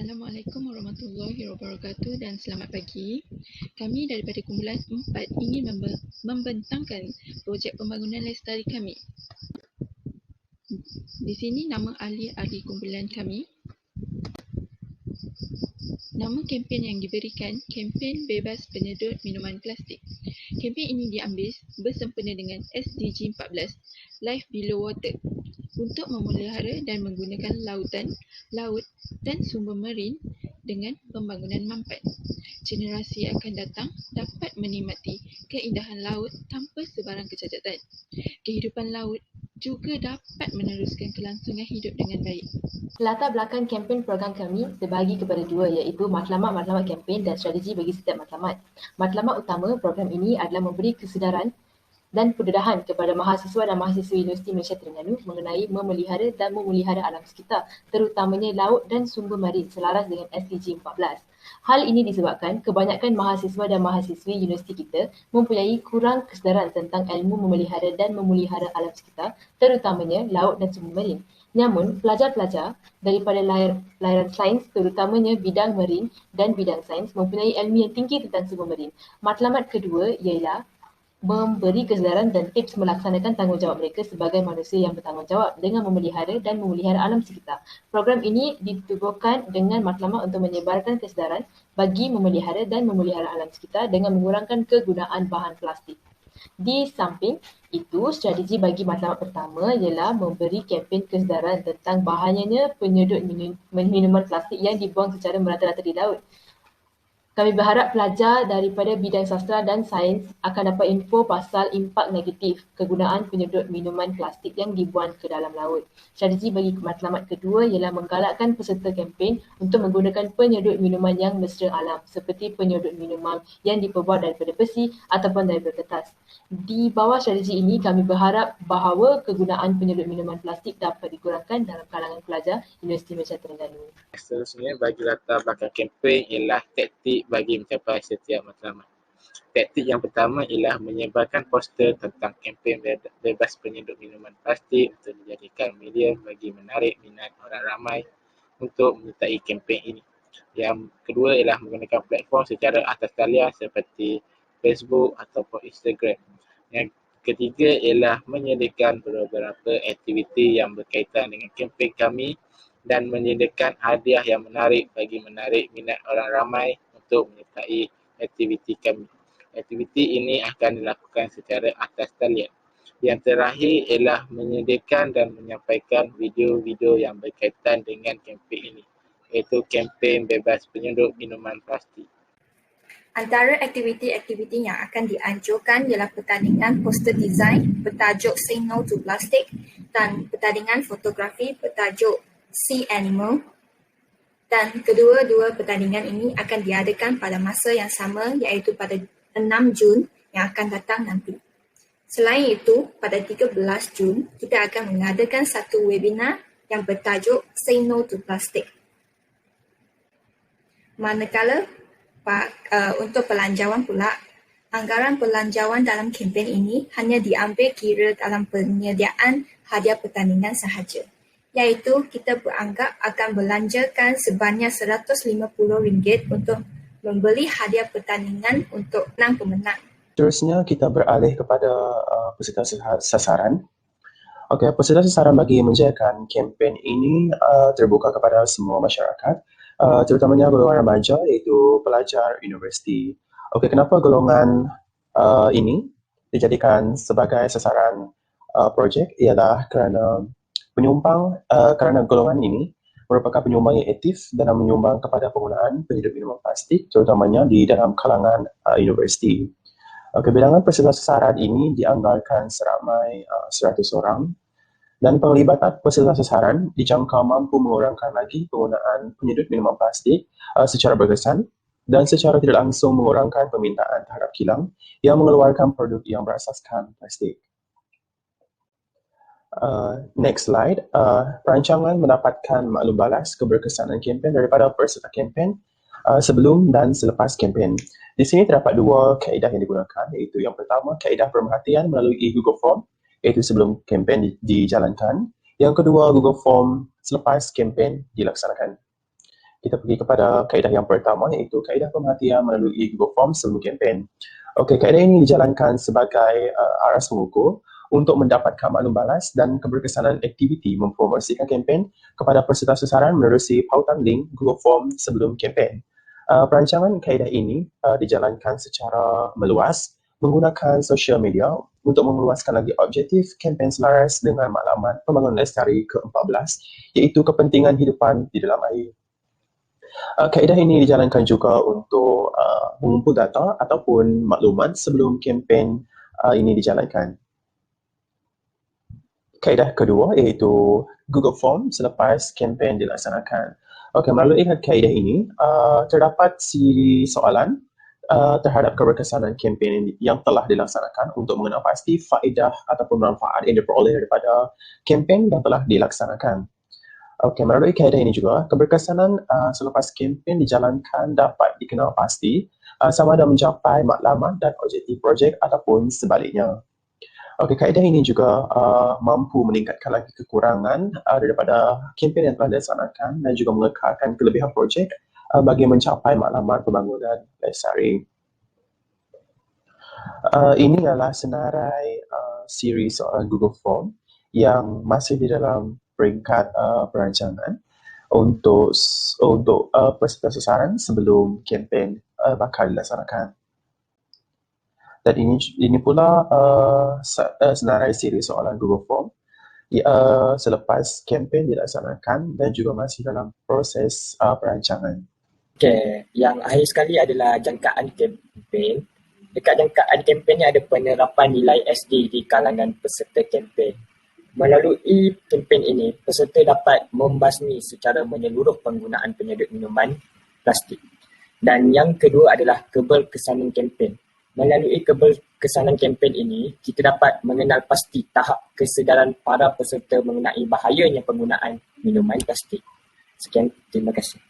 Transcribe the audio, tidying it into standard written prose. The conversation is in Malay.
Assalamualaikum warahmatullahi wabarakatuh dan selamat pagi. Kami daripada kumpulan 4 ingin membentangkan projek pembangunan lestari kami. Di sini nama ahli-ahli kumpulan kami. Nama kempen yang diberikan, kempen bebas penyedut minuman plastik. Kempen ini diambil bersempena dengan SDG 14, Life Below Water, untuk memelihara dan menggunakan laut dan sumber marin dengan pembangunan mampat. Generasi yang akan datang dapat menikmati keindahan laut tanpa sebarang kecacatan. Kehidupan laut juga dapat meneruskan kelangsungan hidup dengan baik. Latar belakang kempen program kami terbahagi kepada dua, iaitu matlamat-matlamat kempen dan strategi bagi setiap matlamat. Matlamat utama program ini adalah memberi kesedaran dan pendedahan kepada mahasiswa dan mahasiswi Universiti Malaysia Terengganu mengenai memelihara dan memelihara alam sekitar, terutamanya laut dan sumber marin selaras dengan SDG 14. Hal ini disebabkan kebanyakan mahasiswa dan mahasiswi universiti kita mempunyai kurang kesedaran tentang ilmu memelihara dan memelihara alam sekitar, terutamanya laut dan sumber marin. Namun, pelajar-pelajar daripada layaran sains, terutamanya bidang marin dan bidang sains, mempunyai ilmu yang tinggi tentang sumber marin. Matlamat kedua ialah memberi kesedaran dan tips melaksanakan tanggungjawab mereka sebagai manusia yang bertanggungjawab dengan memelihara dan memelihara alam sekitar. Program ini ditubuhkan dengan matlamat untuk menyebarkan kesedaran bagi memelihara dan memelihara alam sekitar dengan mengurangkan kegunaan bahan plastik. Di samping itu, strategi bagi matlamat pertama ialah memberi kempen kesedaran tentang bahayanya penyedut minuman plastik yang dibuang secara merata-rata di laut. Kami berharap pelajar daripada bidang sastra dan sains akan dapat info pasal impak negatif kegunaan penyedut minuman plastik yang dibuang ke dalam laut. Strategi bagi matlamat kedua ialah menggalakkan peserta kempen untuk menggunakan penyedut minuman yang mesra alam seperti penyedut minuman yang diperbuat daripada besi ataupun daripada kertas. Di bawah strategi ini, kami berharap bahawa kegunaan penyedut minuman plastik dapat dikurangkan dalam kalangan pelajar Universiti Malaysia Terengganu. Seterusnya, bagi latar belakang kempen ialah taktik bagi mencapai setiap matlamat. Taktik yang pertama ialah menyebarkan poster tentang kempen bebas penyedut minuman plastik untuk dijadikan media bagi menarik minat orang ramai untuk menyertai kempen ini. Yang kedua ialah menggunakan platform secara atas talian seperti Facebook ataupun Instagram. Yang ketiga ialah menyediakan beberapa aktiviti yang berkaitan dengan kempen kami dan menyediakan hadiah yang menarik bagi menarik minat orang ramai untuk menyertai aktiviti kami. Aktiviti ini akan dilakukan secara atas talian. Yang terakhir ialah menyediakan dan menyampaikan video-video yang berkaitan dengan kempen ini, iaitu kempen bebas penyedut minuman plastik. Antara aktiviti-aktiviti yang akan dianjurkan ialah pertandingan poster design bertajuk Say No to Plastic dan pertandingan fotografi bertajuk Sea Animal, dan kedua-dua pertandingan ini akan diadakan pada masa yang sama, iaitu pada 6 Jun yang akan datang nanti. Selain itu, pada 13 Jun, kita akan mengadakan satu webinar yang bertajuk Say No to Plastic. Manakala untuk pelanjawan pula, anggaran pelanjawan dalam kempen ini hanya diambil kira dalam penyediaan hadiah pertandingan sahaja, iaitu kita beranggap akan belanjakan sebanyak RM150 untuk membeli hadiah pertandingan untuk pemenang. Seterusnya, kita beralih kepada peserta sasaran. Okey, peserta sasaran bagi menjayakan kempen ini terbuka kepada semua masyarakat, terutamanya golongan remaja iaitu pelajar universiti. Okey, kenapa golongan ini dijadikan sebagai sasaran projek ialah kerana penyumbang kerana golongan ini merupakan penyumbang yang aktif dalam menyumbang kepada penggunaan penyedut minuman plastik, terutamanya di dalam kalangan universiti. Okey, bilangan peserta sasaran ini dianggarkan seramai 100 orang dan penglibatan peserta sasaran dijangka mampu mengurangkan lagi penggunaan penyedut minuman plastik secara berkesan dan secara tidak langsung mengurangkan permintaan terhadap kilang yang mengeluarkan produk yang berasaskan plastik. Next slide. Perancangan mendapatkan maklum balas keberkesanan kempen daripada peserta kempen sebelum dan selepas kempen. Di sini terdapat dua kaedah yang digunakan, iaitu yang pertama, kaedah pemerhatian melalui Google Form, iaitu sebelum kempen dijalankan. Yang kedua, Google Form selepas kempen dilaksanakan. kita pergi kepada kaedah yang pertama, iaitu kaedah pemerhatian melalui Google Forms sebelum kempen. Okey, kaedah ini dijalankan sebagai aras pengukur untuk mendapatkan maklum balas dan keberkesanan aktiviti mempromosikan kempen kepada peserta sasaran menerusi pautan link Google Form sebelum kempen. Perancangan kaedah ini dijalankan secara meluas menggunakan sosial media untuk meluaskan lagi objektif kempen selaras dengan maklumat pembangunan lestari ke-14, iaitu kepentingan hidupan di dalam air. Kaedah ini dijalankan juga untuk mengumpul data ataupun maklumat sebelum kempen ini dijalankan. Kaedah kedua iaitu Google Form selepas kempen dilaksanakan. Okey, melalui kaedah ini terdapat siri soalan terhadap keberkesanan kempen yang telah dilaksanakan untuk mengenal pasti faedah ataupun manfaat yang diperoleh daripada kempen yang telah dilaksanakan. Okey, melalui kaedah ini juga keberkesanan selepas kempen dijalankan dapat dikenal pasti sama ada mencapai matlamat dan objektif projek ataupun sebaliknya. Okey, kaedah ini juga mampu meningkatkan lagi kekurangan daripada kempen yang telah dilaksanakan dan juga mengekalkan kelebihan projek bagi mencapai matlamat pembangunan lestari. Ini adalah senarai siri soalan Google Form yang masih di dalam peringkat perancangan untuk peserta sasaran sebelum kempen bakal dilaksanakan. Dan ini pula senarai siri soalan Google Form selepas kempen dilaksanakan dan juga masih dalam proses perancangan. Okey, yang akhir sekali adalah jangkaan kempen. Dekat jangkaan kempen ni ada penerapan nilai SD di kalangan peserta kempen. Melalui kempen ini, peserta dapat membasmi secara menyeluruh penggunaan penyedut minuman plastik. Dan yang kedua adalah keberkesanan kempen. Melalui keberkesanan kempen ini, kita dapat mengenal pasti tahap kesedaran para peserta mengenai bahayanya penggunaan minuman plastik. Sekian, terima kasih.